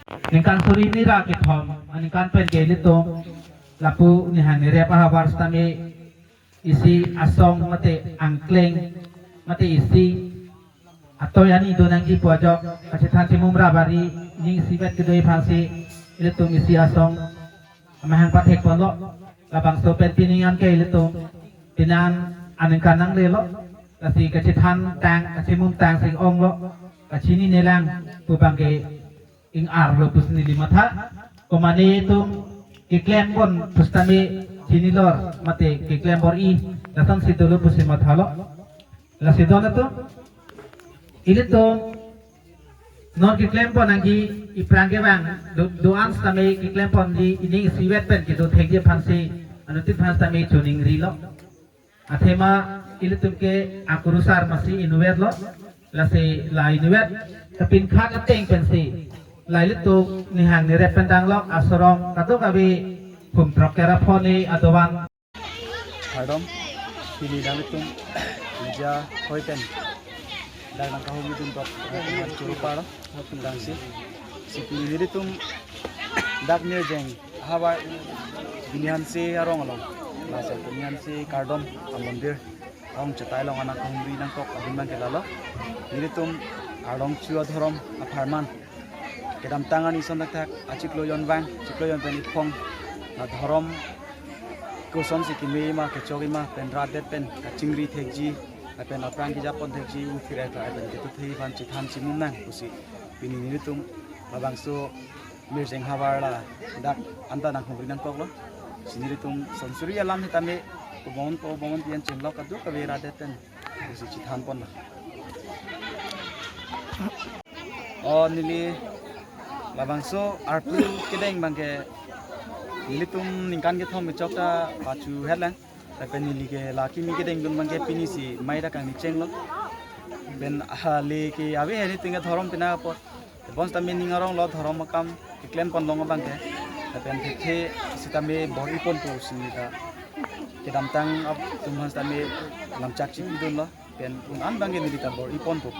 Ningkan suri ni ra ke thom ningkan pen ke litong lapu ni han re pa habar stame isi asong mate angkleng mate isi atau yani do nanggi pojok kasi than simum ra bari ning sibet ke doi phangsi litong isi asong amahan pathek polo labang so pen piningan ke litong pinan aningkan nang le lo kasi kasi than tang kasi mum tang sing ong lo kasi ni nelang pubang ke ing ar lo pusni lima tha komane itu kiklem bon pustami sini lor mate kiklem bor I datang situ lo pusi mathalo la situ na to ile to non kiklem bon anggi iprange bang doan stame kiklem bon di ini siwet pen gitu thegje phansi anutit phanstami tuning ri lo athema ile tumke akurusar masi inuwer lo la se la inuwer kapin khat ateng pensi lai litu ni hang ni rep pendang lok asrong katu kabi pum trokera phone adowan Pardon, pilih dan itu meja hoiten dan langkah hobi untuk dengan curupa lo, tentang si pilih itu dak jeng hawa binihan si arong lo, masa binihan si kardom amondir, orang cetai lo anak hobi nang kok abin bang kelalo, ini itu arong cuat horom aparman, kedam tangan ison tak acik lo yon bang, acik lo yon penit pong, nat horom kuson si kimi ma kecoki ma pen radet pen kacingri thekji pen aprang ki japon thekji uthire ka pen ketu thei fan chi tham si mumnang kusi pini ni tum babang so mirjeng habar la dak anta nang khongri nang koklo sini tum sonsuri alam hitame bomon pian chenglok ka du ka ve radet pen kusi chi tham pon la o nili babang so arpu kedeng bangke litum ningkan ke thom chokta pachu helang tapi nili ke laki mi ke denggun bangke pinisi maida kang niceng lo ben hale ke ave heri tinga thorom pina por bons tami ningarong lo thorom makam klem pon long bangke tapi the sitame bori pon to sinita ke damtang ab tumhas tami lamchak chi dun lo ben un an bangke nili ka bori pon po